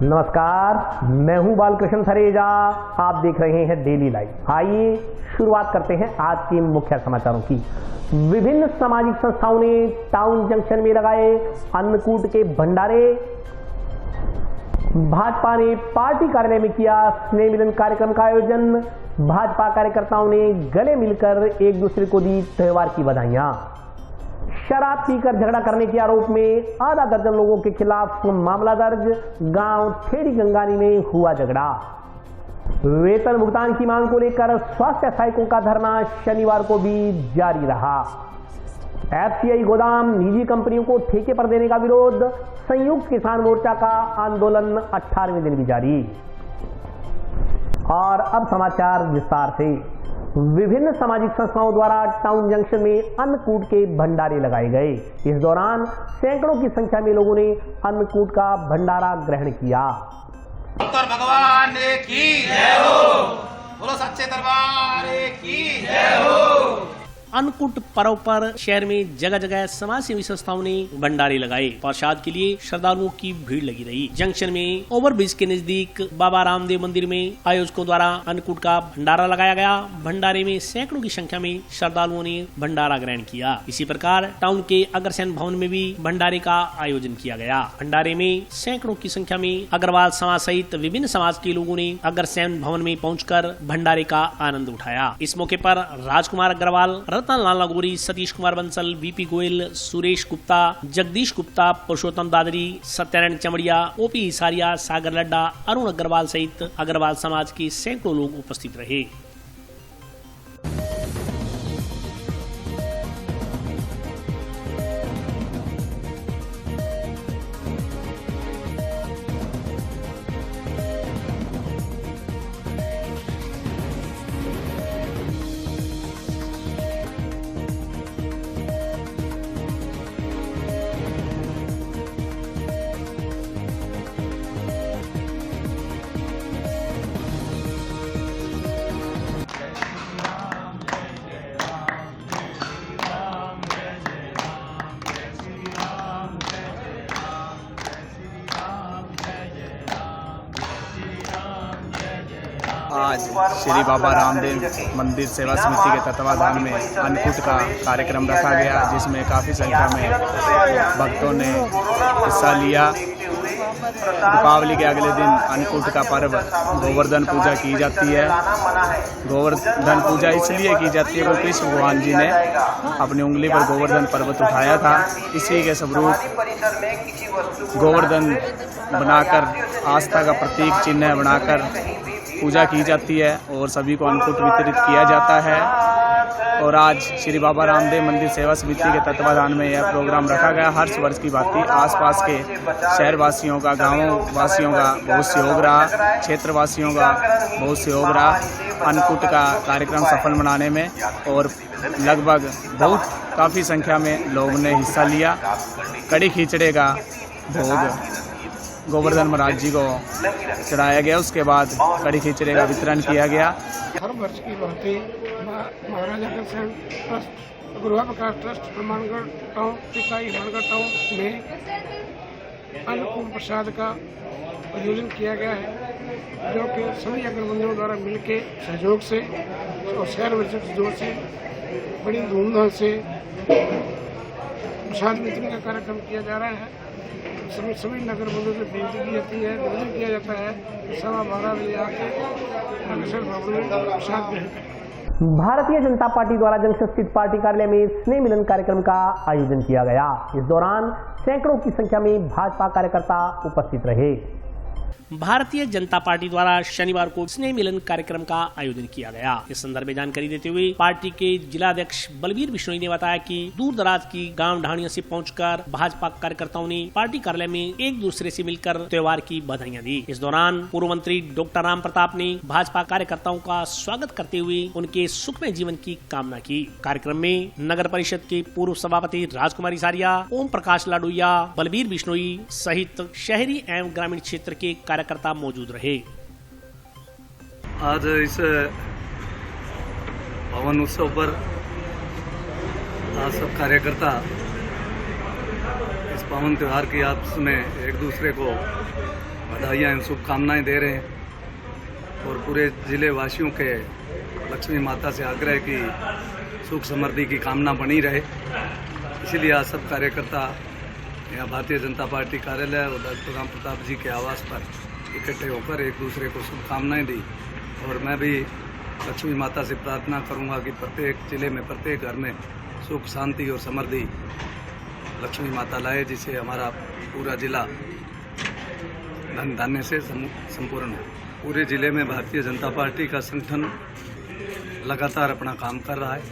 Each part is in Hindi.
नमस्कार, मैं हूं बालकृष्ण थरेजा। आप देख रहे हैं डेली लाइव। आइए शुरुआत करते हैं आज के मुख्य समाचारों की। विभिन्न सामाजिक संस्थाओं ने टाउन जंक्शन में लगाए अन्नकूट के भंडारे। भाजपा ने पार्टी कार्यालय में किया स्नेह मिलन कार्यक्रम का आयोजन। भाजपा कार्यकर्ताओं ने गले मिलकर एक दूसरे को दी त्योहार की बधाइयां। शराब पीकर झगड़ा करने के आरोप में आधा दर्जन लोगों के खिलाफ मामला दर्ज। गांव ठेड़ी गंगानी में हुआ झगड़ा। वेतन भुगतान की मांग को लेकर स्वास्थ्य सहायकों का धरना शनिवार को भी जारी रहा। एफसीआई गोदाम निजी कंपनियों को ठेके पर देने का विरोध। संयुक्त किसान मोर्चा का आंदोलन 18वें दिन भी जारी। और अब समाचार विस्तार से। विभिन्न सामाजिक संस्थाओं द्वारा टाउन जंक्शन में अन्नकूट के भंडारे लगाए गए। इस दौरान सैकड़ों की संख्या में लोगों ने अन्नकूट का भंडारा ग्रहण किया। डॉक्टर भगवान की जय हो, बोलो सच्चे दरबार की जय हो। अन्नकूट पर्व पर शहर में जगह जगह समाज सेवी संस्थाओं ने भंडारे लगाए। प्रसाद के लिए श्रद्धालुओं की भीड़ लगी रही। जंक्शन में ओवरब्रिज के नजदीक बाबा रामदेव मंदिर में आयोजकों द्वारा अन्नकूट का भंडारा लगाया गया। भंडारे में सैकड़ों की संख्या में श्रद्धालुओं ने भंडारा ग्रहण किया। इसी प्रकार टाउन के अग्रसेन भवन में भी भंडारे का आयोजन किया गया। भंडारे में सैकड़ों की संख्या में अग्रवाल समाज सहित विभिन्न समाज के लोगों ने अग्रसेन भवन में पहुंचकर भंडारे का आनंद उठाया। इस मौके पर राजकुमार अग्रवाल, रतनलाल नागौरी, सतीश कुमार बंसल, वीपी गोयल, सुरेश गुप्ता, जगदीश गुप्ता, पुरुषोत्तम दादरी, सत्यानंद चमड़िया, ओपी हिसारिया, सागर लड्डा, अरुण अग्रवाल सहित अग्रवाल समाज के सैकड़ों लोग उपस्थित रहे। आज श्री बाबा रामदेव मंदिर सेवा समिति के तत्वाधान में अन्नकूट का कार्यक्रम रखा गया, जिसमें काफ़ी संख्या में भक्तों ने हिस्सा लिया। दीपावली के अगले दिन अन्नकूट का पर्व गोवर्धन पूजा की जाती है। गोवर्धन पूजा इसलिए की जाती है क्योंकि कृष्ण भगवान जी ने अपनी उंगली पर गोवर्धन पर्वत उठाया था। इसी के स्वरूप गोवर्धन बनाकर, आस्था का प्रतीक चिन्ह बनाकर पूजा की जाती है और सभी को अन्नकूट वितरित किया जाता है। और आज श्री बाबा रामदेव मंदिर सेवा समिति के तत्वाधान में यह प्रोग्राम रखा गया। हर वर्ष की भांति आसपास के शहर वासियों का, गाँव वासियों का बहुत सहयोग रहा, क्षेत्र वासियों का बहुत सहयोग रहा अन्नकूट का कार्यक्रम सफल बनाने में। और लगभग काफ़ी संख्या में लोगों ने हिस्सा लिया। कड़ी खिचड़े का भोग गोवर्धन महाराज जी को चढ़ाया गया। उसके बाद कड़ी खिचड़े का वितरण किया गया। हर वर्ष की भांति महाराजा अग्रसेन ट्रस्ट, गुरुआ प्रकाश ट्रस्ट, प्रमाणगढ़ टाउन, इकाई हमानगढ़ टाउन में अन्नकूट प्रसाद का आयोजन किया गया है, जो कि सभी अग्रबंदियों द्वारा मिलकर सहयोग से और शहर में सहयोग से बड़ी धूमधाम से प्रसाद वितरण का कार्यक्रम किया जा रहा है। सभी नगर बंधुओं से बेनती की जाती है, निवेदन किया जाता है कि 12:15 बजे आके अग्रसेन भवन में प्रसाद ग्रहण करें। भारतीय जनता पार्टी द्वारा जंक्शन स्थित पार्टी कार्यालय में स्नेह मिलन कार्यक्रम का आयोजन किया गया। इस दौरान सैकड़ों की संख्या में भाजपा कार्यकर्ता उपस्थित रहे। भारतीय जनता पार्टी द्वारा शनिवार को स्नेह मिलन कार्यक्रम का आयोजन किया गया। इस संदर्भ में जानकारी देते हुए पार्टी के जिलाध्यक्ष बलबीर बिश्नोई ने बताया कि दूर दराज की गांव ढाणियों से पहुंचकर भाजपा कार्यकर्ताओं ने पार्टी कार्यालय में एक दूसरे से मिलकर त्योहार की बधाइयां दी। इस दौरान पूर्व मंत्री डॉक्टर राम प्रताप ने भाजपा कार्यकर्ताओं का स्वागत करते हुए उनके सुखमय जीवन की कामना की। कार्यक्रम में नगर परिषद के पूर्व सभापति राजकुमार हिसारिया, ओम प्रकाश लाडोया, बलबीर बिश्नोई सहित शहरी एवं ग्रामीण क्षेत्र के कार्यकर्ता मौजूद रहे। आज इस भवन उत्सव पर आज सब कार्यकर्ता इस पावन त्योहार की आपस में एक दूसरे को बधाइयाँ शुभकामनाएं दे रहे हैं और पूरे जिले वासियों के लक्ष्मी माता से आग्रह की सुख समृद्धि की कामना बनी रहे। इसीलिए आज सब कार्यकर्ता यहाँ भारतीय जनता पार्टी कार्यालय और डॉक्टर राम प्रताप जी के आवास पर इकट्ठे होकर एक दूसरे को शुभकामनाएं दी। और मैं भी लक्ष्मी माता से प्रार्थना करूंगा कि प्रत्येक जिले में प्रत्येक घर में सुख शांति और समृद्धि लक्ष्मी माता लाए, जिससे हमारा पूरा जिला धन धान्य से संपूर्ण हो। पूरे जिले में भारतीय जनता पार्टी का संगठन लगातार अपना काम कर रहा है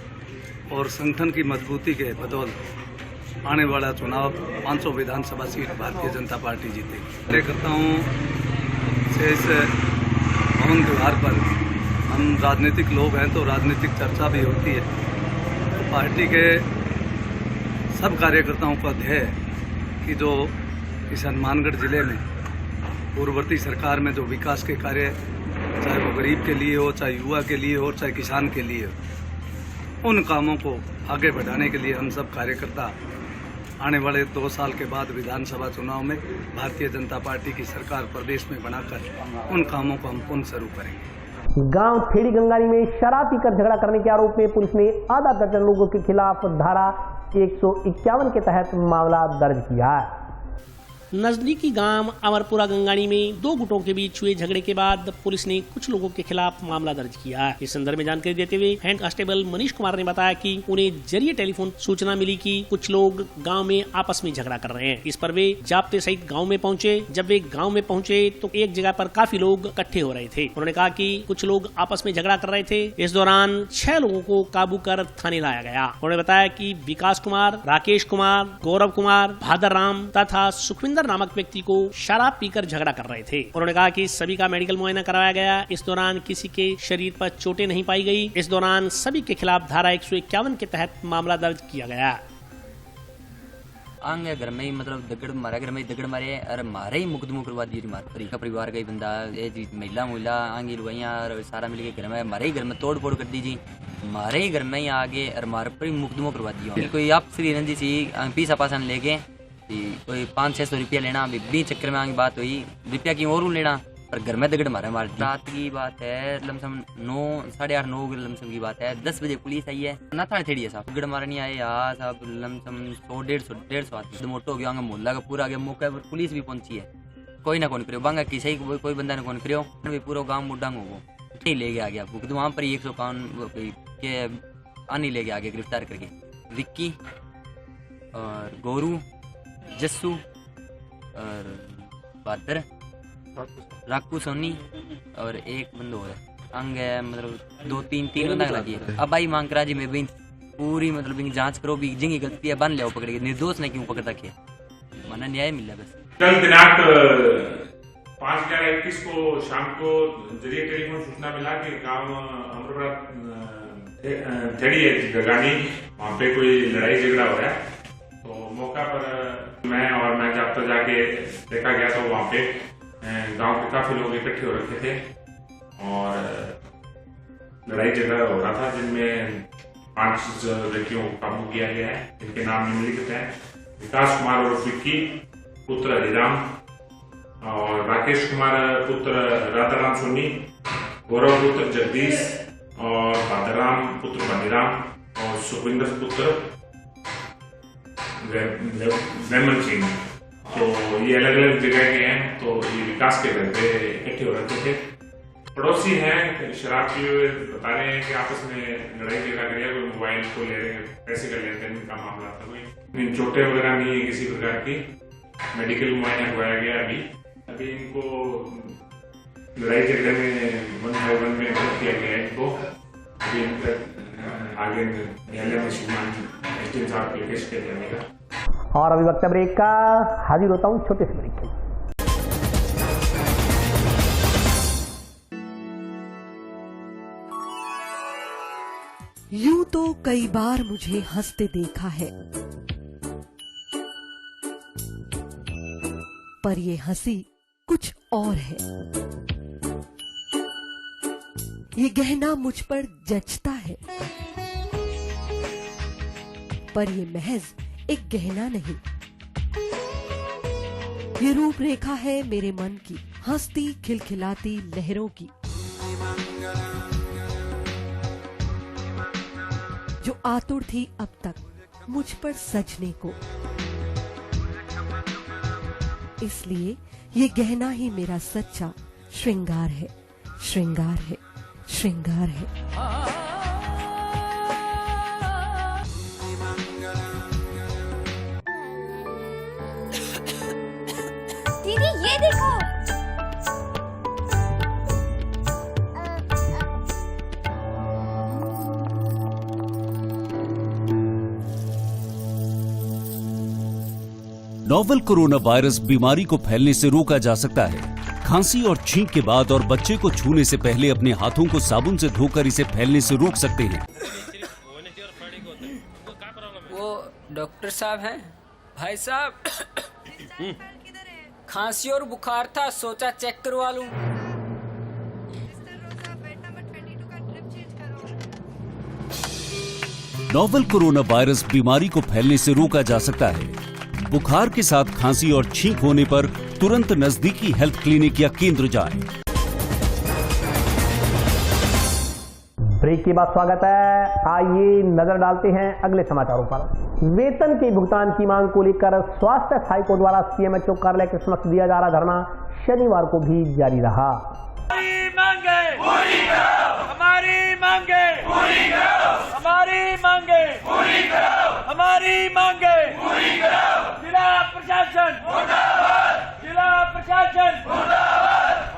और संगठन की मजबूती के बदौलत आने वाला चुनाव 500 विधानसभा सीट भारतीय जनता पार्टी जीतेगी। कार्यकर्ताओं से इस मौन त्योहार पर हम राजनीतिक लोग हैं तो राजनीतिक चर्चा भी होती है। तो पार्टी के सब कार्यकर्ताओं का ध्येय कि जो इस हनुमानगढ़ जिले में पूर्ववर्ती सरकार में जो विकास के कार्य, चाहे वो गरीब के लिए हो, चाहे युवा के लिए हो, चाहे किसान के लिए हो, उन कामों को आगे बढ़ाने के लिए हम सब कार्यकर्ता आने वाले 2 साल के बाद विधानसभा चुनाव में भारतीय जनता पार्टी की सरकार प्रदेश में बनाकर उन कामों को हम पुनः शुरू करेंगे। गांव खेड़ी गंगारी में शराब पीकर झगड़ा करने के आरोप में पुलिस ने आधा दर्जन लोगों के खिलाफ धारा 151 के तहत मामला दर्ज किया है। नजदीकी गांव अमरपुरा गंगाणी में 2 गुटों के बीच हुए झगड़े के बाद पुलिस ने कुछ लोगों के खिलाफ मामला दर्ज किया है। इस संदर्भ में जानकारी देते हुए हेड कांस्टेबल मनीष कुमार ने बताया कि उन्हें जरिए टेलीफोन सूचना मिली कि कुछ लोग गांव में आपस में झगड़ा कर रहे हैं। इस पर वे जाप्ते सहित गांव में पहुंचे। जब वे गांव में पहुंचे तो एक जगह पर काफी लोग इकट्ठे हो रहे थे। उन्होंने कहा कि कुछ लोग आपस में झगड़ा कर रहे थे। इस दौरान 6 लोगों को काबू कर थाने लाया गया। उन्होंने बताया कि विकास कुमार, राकेश कुमार, गौरव कुमार, भादर राम तथा सुखविंदर नामक व्यक्ति को शराब पीकर झगड़ा कर रहे थे। उन्होंने कहा कि सभी का मेडिकल मुआयना करवाया गया। इस दौरान किसी के शरीर पर चोटें नहीं पाई गई। इस दौरान सभी के खिलाफ धारा 151 के तहत मामला दर्ज किया गया। आंगे घर में ही मतलब दगड़ मारे, घर में दगड़ मारे और मारे ही मुकदमो करवा दी। मार परिवार का ही बंदा महिला आंगी लुगाइयाँ और सारा मिलके घर में मारे ही घर में तोड़ फोड़ कर दी जी। मारे ही घर में ही आगे और मारे पर ही मुकदमो करवा दिया। कोई आप श्री रंजी सी पीसा पासन लेके कोई 500-600 रुपया लेना। अभी चक्कर में आगे बात हुई, रुपया की और लेना पर घर में दगड़ मारे। हमारे रात की बात है, लमसम 9, 8:30-9 लमसम की बात है। 10 बजे पुलिस आई है ना, थाने थेड़ी है साहब। दगड़ मारने आए यहाँ साहब, लमसम 100-150 आदमी मोटो गया। मोहल्ला का पूरा गया मौके पर पुलिस भी पहुंची है। कोई ना कौन करो बांगा किसी कोई बंदा ने कौन करो, पूरा गाँव मुडांग हो नहीं ले गया गया तो वहाँ पर 151 के आनी ले गया आगे गिरफ्तार करके। विक्की और गोरू, जस्सू और बादर, राकू सोनी और एक बंदो है अंग है, मतलब 2-3 बंदा लगी है। अब भाई मांग करा जी मैं भी पूरी मतलब जांच करो भी जिंगी गलती है बन ले पकड़ के, निर्दोष ने क्यों पकड़ रखे, माना न्याय मिल बस। कल दिनांक 5/11/21 को शाम को जरिए टेलीफोन सूचना मिला कि गांव अमरपुरा थेड़ी है गगानी, वहाँ पे कोई लड़ाई झगड़ा हो रहा है। तो मौका पर मैं जब तक जाके देखा गया तो वहाँ पे गांव के काफी लोग इकट्ठे हो रखे थे और लड़ाई झगड़ा हो रहा था, जिनमें 5 व्यक्तियों को काबू किया गया है। इनके नाम निम्नलिखित हैं: विकास कुमार और विक्की पुत्र हरिराम, और राकेश कुमार पुत्र राधाराम सोनी, गौरव पुत्र जगदीश, और भादराम पुत्र बनीराम, और सुखविंदर पुत्र वैमन सिंह। तो ये अलग अलग जगह के हैं। तो ये विकास के घर पे इकट्ठे हो रखे थे। पड़ोसी हैं, शराब पी हुए बता रहे हैं कि आपस में लड़ाई झगड़ा कर कोई मोबाइल को ले रहे हैं, पैसे का लेन देन का मामला था। कोई चोटें वगैरह नहीं है किसी प्रकार की। मेडिकल मुआयना करवाया गया। अभी इनको लड़ाई झगड़े में 1/1 में किया गया है। इनको अभी आगे न्यायालय में श्रीमान एसडीएम साहब के पेश किया जाएगा। और अभी वक्त ब्रेक का, हाजिर होता हूँ छोटे से ब्रेक के। यूं तो कई बार मुझे हंसते देखा है, पर ये हंसी कुछ और है। ये गहना मुझ पर जचता है, पर ये महज एक गहना नहीं, ये रूपरेखा है मेरे मन की। हंसती खिलखिलाती लहरों की, जो आतुर थी अब तक मुझ पर सजने को। इसलिए ये गहना ही मेरा सच्चा श्रृंगार है, श्रृंगार है, श्रृंगार है। दीदी ये देखो, नोवेल कोरोना वायरस बीमारी को फैलने से रोका जा सकता है। खांसी और छींक के बाद और बच्चे को छूने से पहले अपने हाथों को साबुन से धोकर इसे फैलने से रोक सकते हैं। वो डॉक्टर साहब हैं? भाई साहब खांसी और बुखार था, सोचा चेक करवा लूं। नोवेल कोरोना वायरस बीमारी को फैलने से रोका जा सकता है। बुखार के साथ खांसी और छींक होने पर तुरंत नजदीकी हेल्थ क्लिनिक या केंद्र जाएं। ब्रेक के बाद स्वागत है। आइए नजर डालते हैं अगले समाचारों पर। वेतन के भुगतान की मांग को लेकर स्वास्थ्य सहायकों द्वारा सीएमएचओ कार्यालय के समक्ष दिया जा रहा धरना शनिवार को भी जारी रहा। हमारी मांगे पूरी करो, हमारी मांगे पूरी करो, हमारी मांगे पूरी करो, हमारी मांगे पूरी करो। जिला प्रशासन मुर्दाबाद, जिला प्रशासन मुर्दाबाद।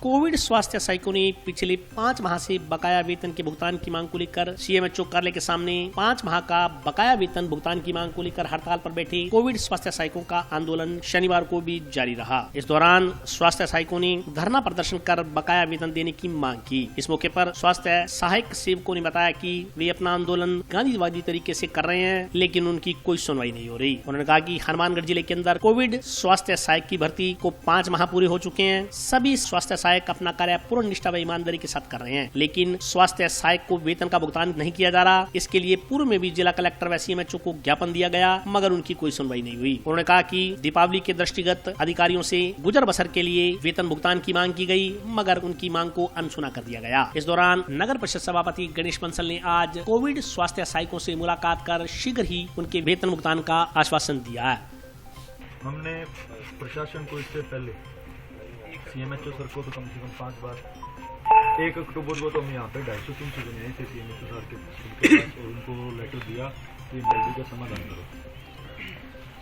कोविड स्वास्थ्य सहायकों ने पिछले 5 माह से बकाया वेतन के भुगतान की मांग को लेकर सीएमएचओ कार्यालय के सामने 5 माह का बकाया वेतन भुगतान की मांग को लेकर हड़ताल पर बैठे कोविड स्वास्थ्य सहायकों का आंदोलन शनिवार को भी जारी रहा। इस दौरान स्वास्थ्य सहायकों ने धरना प्रदर्शन कर बकाया वेतन देने की मांग की। इस मौके पर स्वास्थ्य सहायक सेवकों ने बताया कि वे अपना आंदोलन गांधीवादी तरीके से कर रहे हैं, लेकिन उनकी कोई सुनवाई नहीं हो रही। उन्होंने कहा कि हनुमानगढ़ जिले के अंदर कोविड स्वास्थ्य सहायक की भर्ती को 5 माह पूरे हो चुके हैं। सभी स्वास्थ्य सहायक अपना कार्य पूर्ण निष्ठा व ईमानदारी के साथ कर रहे हैं, लेकिन स्वास्थ्य सहायक को वेतन का भुगतान नहीं किया जा रहा। इसके लिए पूर्व में भी जिला कलेक्टर व सीएमएचओ को ज्ञापन दिया गया, मगर उनकी कोई सुनवाई नहीं हुई। उन्होंने कहा कि दीपावली के दृष्टिगत अधिकारियों से गुजर बसर के लिए वेतन भुगतान की मांग की गई, मगर उनकी मांग को अनसुना कर दिया गया। इस दौरान नगर परिषद सभापति गणेश बंसल ने आज कोविड स्वास्थ्य सहायकों से मुलाकात कर शीघ्र ही उनके वेतन भुगतान का आश्वासन दिया है। हमने प्रशासन को इससे पहले सीएमएचओ सर को तो कम से कम 5 बार 1 अक्टूबर को तो हम यहाँ पे 250-300 जने आए थे सीएमएचओ सर के पास और उनको लेटर दिया कि जल्दी का समाधान करो।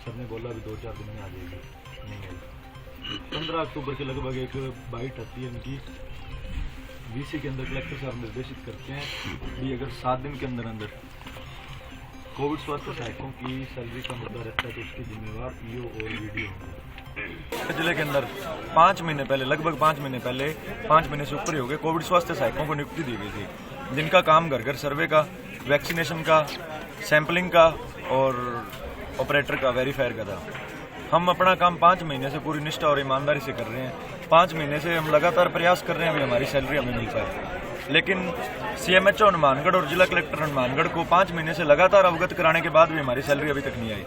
सर ने बोला अभी 2-4 दिन में आ जाएगी, नहीं आई। 15 अक्टूबर के लगभग एक बाइट आती है इनकी वीसी के अंदर। कलेक्टर साहब निर्देशित करते हैं कि अगर 7 दिन के अंदर कोविड स्वास्थ्य सहायकों की सैलरी का मुद्दा रहता है तो उसकी जिम्मेवार पीओ और वीडियो होंगे। जिले के अंदर 5 महीने पहले, लगभग 5 महीने पहले, 5 महीने से ऊपर ही हो गए, कोविड स्वास्थ्य सहायकों को नियुक्ति दी गई थी, जिनका काम घर घर सर्वे का, वैक्सीनेशन का, सैंपलिंग का और ऑपरेटर का, वेरीफायर का था। हम अपना काम 5 महीने से पूरी निष्ठा और ईमानदारी से कर रहे हैं। 5 महीने से हम लगातार प्रयास कर रहे हैं, अभी हमारी सैलरी हमें मिल पाए, लेकिन सीएमएचओ हनुमानगढ़ और जिला कलेक्टर हनुमानगढ़ को 5 महीने से लगातार अवगत कराने के बाद भी हमारी सैलरी अभी तक नहीं आई।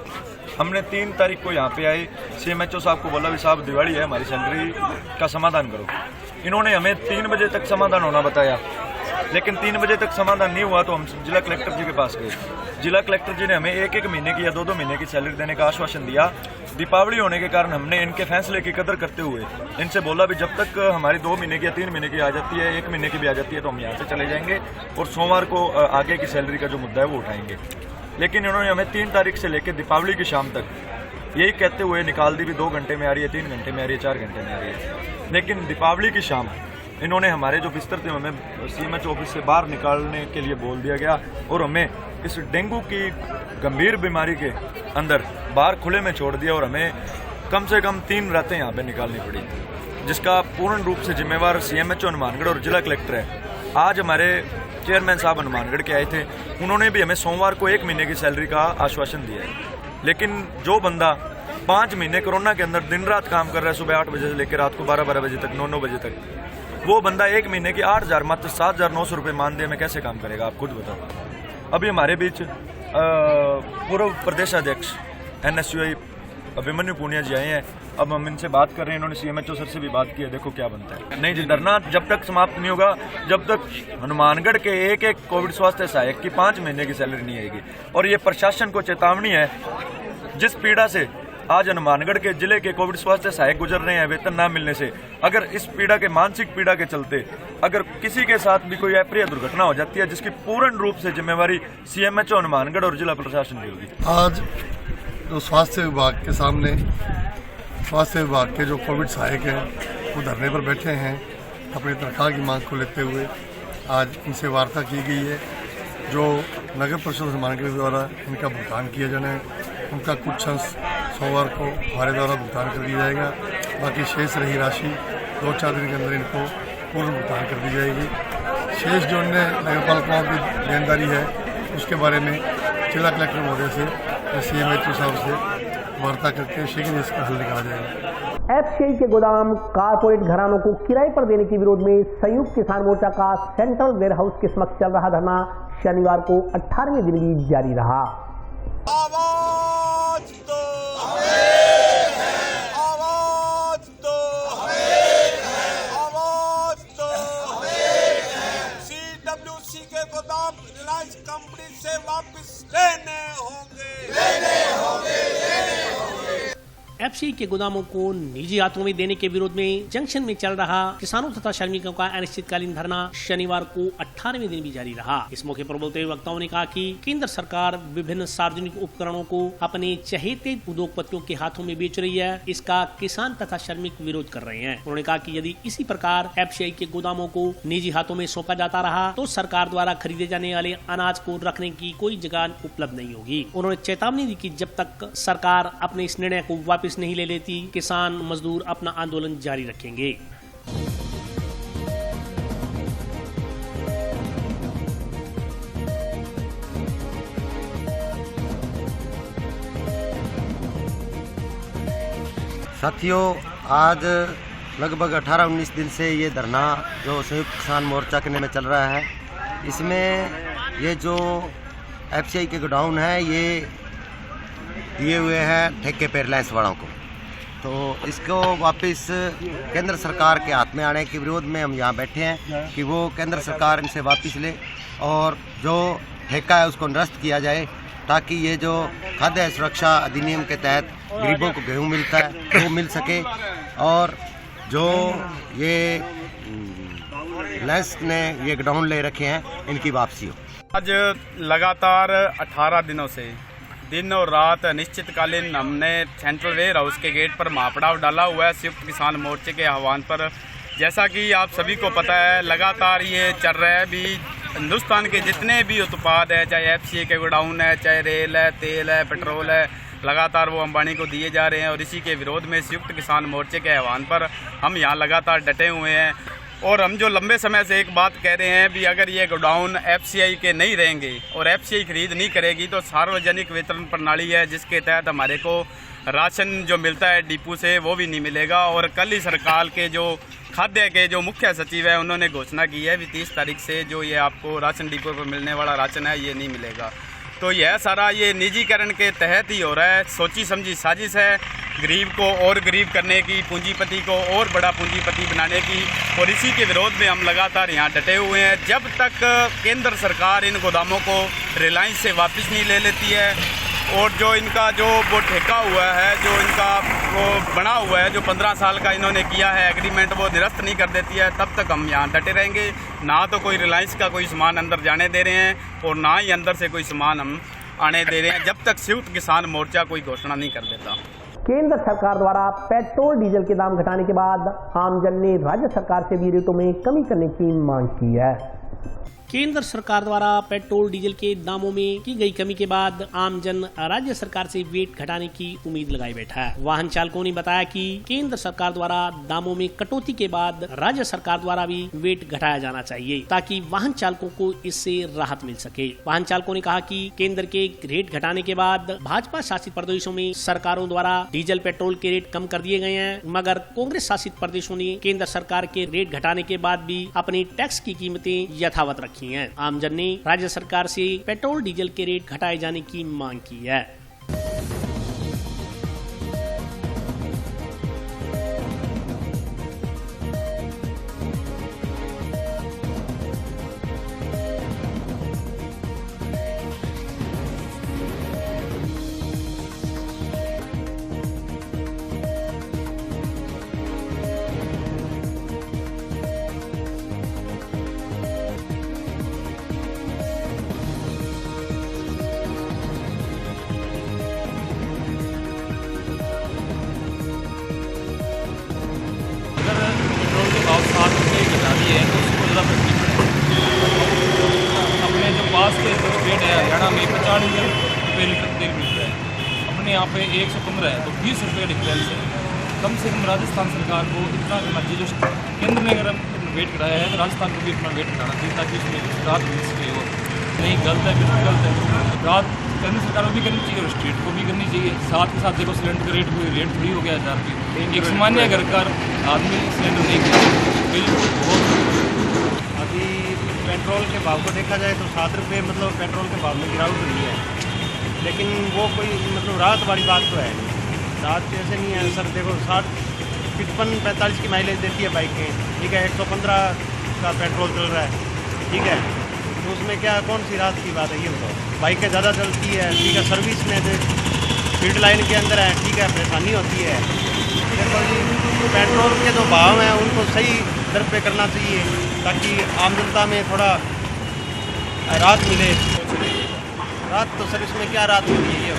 हमने 3 तारीख को यहाँ पे आए, सीएमएचओ साहब को बोला भी साहब दिवाली है, हमारी सैलरी का समाधान करो। इन्होंने हमें 3 बजे तक समाधान होना बताया, लेकिन 3 बजे तक समाधान नहीं हुआ तो हम जिला कलेक्टर जी के पास गए। जिला कलेक्टर जी ने हमें 1-1 महीने की या 2-2 महीने की सैलरी देने का आश्वासन दिया। दीपावली होने के कारण हमने इनके फैसले की कदर करते हुए इनसे बोला भी जब तक हमारी 2 महीने की या 3 महीने की आ जाती है, 1 महीने की भी आ जाती है तो हम यहाँ से चले जाएंगे और सोमवार को आगे की सैलरी का जो मुद्दा है वो उठाएंगे। लेकिन इन्होंने हमें 3 तारीख से लेकर दीपावली की शाम तक यही कहते हुए निकाल दी भी 2 घंटे में आ रही है, 3 घंटे में आ रही है, 4 घंटे में आ रही है। लेकिन दीपावली की शाम इन्होंने हमारे जो बिस्तर थे हमें सीएमएचओ ऑफिस से बाहर निकालने के लिए बोल दिया गया और हमें इस डेंगू की गंभीर बीमारी के अंदर बाहर खुले में छोड़ दिया और हमें कम से कम 3 रातें यहाँ पे निकालनी पड़ी, जिसका पूर्ण रूप से जिम्मेवार सीएमएचओ हनुमानगढ़ और जिला कलेक्टर है। आज हमारे चेयरमैन साहब हनुमानगढ़ के आए थे, उन्होंने भी हमें सोमवार को 1 महीने की सैलरी का आश्वासन दिया है। लेकिन जो बंदा 5 महीने कोरोना के अंदर दिन रात काम कर रहा है, सुबह 8 बजे से लेकर रात को 12-12 बजे तक, 9-9 बजे तक, वो बंदा 1 महीने की 8,000 मात्र 7,900 रुपये मानदेय में कैसे काम करेगा, आप खुद बताओ। अभी हमारे बीच पूर्व प्रदेशाध्यक्ष NSUI अभिमन्यु पूनिया जी आए हैं, अब हम इनसे बात कर रहे हैं। इन्होंने CMHO सर से भी बात की है, देखो क्या बनता है। नहीं जी, धरना जब तक समाप्त नहीं होगा जब तक हनुमानगढ़ के एक एक कोविड स्वास्थ्य सहायक की 5 महीने की सैलरी नहीं आएगी। और ये प्रशासन को चेतावनी है, जिस पीड़ा से आज हनुमानगढ़ के जिले के कोविड स्वास्थ्य सहायक गुजर रहे हैं वेतन न मिलने से, अगर इस पीड़ा के मानसिक पीड़ा के चलते अगर किसी के साथ भी कोई अप्रिय दुर्घटना हो जाती है, जिसकी पूर्ण रूप से जिम्मेवारी CMHO हनुमानगढ़ और जिला प्रशासन की होगी। आज जो स्वास्थ्य विभाग के सामने स्वास्थ्य विभाग के जो कोविड सहायक हैं वो धरने पर बैठे हैं अपनी तनख्वाह की मांग को लेते हुए। आज इनसे वार्ता की गई है, जो नगर परिषद हनुमानगढ़ द्वारा इनका भुगतान किया जाना है, उनका कुछ अंश सोमवार को हमारे द्वारा भुगतान कर दिया जाएगा। बाकी शेष रही राशि 2-4 दिन के अंदर इनको पूर्ण भुगतान कर दी जाएगी। शेष जो अन्य नगर पालिकाओं की देनदारी है उसके बारे में जिला कलेक्टर महोदय से CMHO साहब से वार्ता करके शीघ्र इसका हल निकाला जाएगा। FCI के गोदाम कारपोरेट घरानों को किराए पर देने के विरोध में संयुक्त किसान मोर्चा का सेंट्रल वेयर हाउस के समक्ष चल रहा धरना शनिवार को 18वें दिन भी जारी रहा। आवाज दो, आवाज दो, आवाज दो। CWC के गोदाम रिलायंस कंपनी से वापस लेने होंगे, लेने होंगे, लेने होंगे। FCI के गोदामों को निजी हाथों में देने के विरोध में जंक्शन में चल रहा किसानों तथा श्रमिकों का अनिश्चितकालीन धरना शनिवार को 18वें दिन भी जारी रहा। इस मौके पर बोलते हुए वक्ताओं ने कहा कि केंद्र सरकार विभिन्न सार्वजनिक उपकरणों को अपने चहेते उद्योगपतियों के हाथों में बेच रही है, इसका किसान तथा श्रमिक विरोध कर रहे हैं। उन्होंने कहा कि यदि इसी प्रकार FCI के गोदामों को निजी हाथों में सौंपा जाता रहा तो सरकार द्वारा खरीदे जाने वाले अनाज को रखने की कोई जगह उपलब्ध नहीं होगी। उन्होंने चेतावनी दी कि जब तक सरकार अपने इस निर्णय को वापस नहीं ले लेती, किसान मजदूर अपना आंदोलन जारी रखेंगे। साथियों, आज लगभग 18-19 दिन से ये धरना जो संयुक्त किसान मोर्चा के में चल रहा है, इसमें ये जो FCI के गोडाउन है ये दिए हुए हैं ठेके पे रिलायंस वालों को, तो इसको वापस केंद्र सरकार के हाथ में आने के विरोध में हम यहाँ बैठे हैं कि वो केंद्र सरकार इनसे वापस ले और जो ठेका है उसको निरस्त किया जाए, ताकि ये जो खाद्य सुरक्षा अधिनियम के तहत गरीबों को गेहूँ मिलता है वो मिल सके, और जो ये रिलायंस ने ये गोडाउन ले रखे हैं इनकी वापसी हो। आज लगातार 18 दिनों से दिन और रात अनिश्चितकालीन हमने सेंट्रल वेयर हाउस के गेट पर महापड़ाव डाला हुआ है संयुक्त किसान मोर्चे के आह्वान पर। जैसा कि आप सभी को पता है, लगातार ये चल रहा है भी हिंदुस्तान के जितने भी उत्पाद है, चाहे FCI के गोडाउन है, चाहे रेल है, तेल है, पेट्रोल है, लगातार वो अंबानी को दिए जा रहे हैं। और इसी के विरोध में संयुक्त किसान मोर्चे के आह्वान पर हम यहाँ लगातार डटे हुए हैं। और हम जो लंबे समय से एक बात कह रहे हैं भी अगर ये गोडाउन FCI के नहीं रहेंगे और FCI खरीद नहीं करेगी तो सार्वजनिक वितरण प्रणाली है जिसके तहत हमारे को राशन जो मिलता है डिपो से वो भी नहीं मिलेगा। और कल ही सरकार के जो खाद्य के जो मुख्य सचिव है उन्होंने घोषणा की है भी 30 तारीख से जो ये आपको राशन डिपो पर मिलने वाला राशन है ये नहीं मिलेगा। तो यह सारा ये निजीकरण के तहत ही हो रहा है, सोची समझी साजिश है गरीब को और गरीब करने की, पूंजीपति को और बड़ा पूंजीपति बनाने की। और इसी के विरोध में हम लगातार यहाँ डटे हुए हैं। जब तक केंद्र सरकार इन गोदामों को रिलायंस से वापस नहीं ले लेती है और जो इनका जो वो ठेका हुआ है, जो इनका वो बना हुआ है, जो 15 साल का इन्होंने किया है एग्रीमेंट, वो निरस्त नहीं कर देती है, तब तक हम यहाँ डटे रहेंगे। ना तो कोई रिलायंस का कोई सामान अंदर जाने दे रहे हैं और ना ही अंदर से कोई सामान हम आने दे रहे हैं जब तक संयुक्त किसान मोर्चा कोई घोषणा नहीं कर देता। केंद्र सरकार द्वारा पेट्रोल डीजल के दाम घटाने के बाद आमजन ने राज्य सरकार से भी रेटों में कमी करने की मांग की है। केंद्र सरकार द्वारा पेट्रोल डीजल के दामों में की गई कमी के बाद आमजन राज्य सरकार से वेट घटाने की उम्मीद लगाए बैठा है। वाहन चालकों ने बताया कि केंद्र सरकार द्वारा दामों में कटौती के बाद राज्य सरकार द्वारा भी वेट घटाया जाना चाहिए ताकि वाहन चालकों को इससे राहत मिल सके। वाहन चालकों ने कहा कि केंद्र के रेट घटाने के बाद भाजपा शासित प्रदेशों में सरकारों द्वारा डीजल पेट्रोल के रेट कम कर दिए गए हैं, मगर कांग्रेस शासित प्रदेशों ने केंद्र सरकार के रेट घटाने के बाद भी अपनी टैक्स की कीमतें यथावत रखी हैं। आमजन ने राज्य सरकार से पेट्रोल डीजल के रेट घटाए जाने की मांग की है। अपने यहाँ पे 115 है, तो 20 रुपये का डिफरेंस है। कम से कम राजस्थान सरकार को इतना करना चाहिए, जो केंद्र ने अगर वेट कराया है तो राजस्थान को भी इतना वेट कराना चाहिए ताकि उसमें राहत मिल सके। और नहीं गलत है, बिल्कुल गलत है। राहत केंद्र सरकार को भी करनी चाहिए और स्टेट को भी करनी चाहिए। साथ के साथ देखो सिलेंडर का रेट फ्री हो गया 1000 रुपये। एक सामान्य घर का आदमी सिलेंडर नहीं खरीद, बिल्कुल बहुत। अभी पेट्रोल के भाव को देखा जाए तो 7 रुपये मतलब पेट्रोल के भाव में गिरावट हुई है, लेकिन वो कोई मतलब राहत वाली बात तो है नहीं। राहत जैसे नहीं है सर। देखो 55-45 की माइलेज देती है बाइकें, ठीक है, 115 का पेट्रोल चल रहा है, ठीक है, तो उसमें क्या कौन सी राहत की बात है ये बताओ। बाइकें ज़्यादा चलती है, ठीक है, सर्विस में फील्ड लाइन के अंदर है, ठीक है, परेशानी होती है। देखो पेट्रोल के जो भाव हैं उनको सही दर पे करना चाहिए ताकि आम जनता में थोड़ा राहत मिले। राहत तो सर इसमें क्या राहत मिल रही है?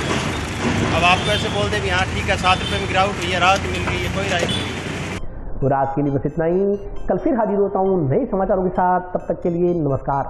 अब आपको ऐसे बोल दे भी हाँ ठीक है 7 रुपये में गिरावट हुई है, राहत मिल गई है, कोई राहत नहीं। तो रात के लिए बस इतना ही। कल फिर हाजिर होता हूँ नए समाचारों के साथ, तब तक के लिए नमस्कार।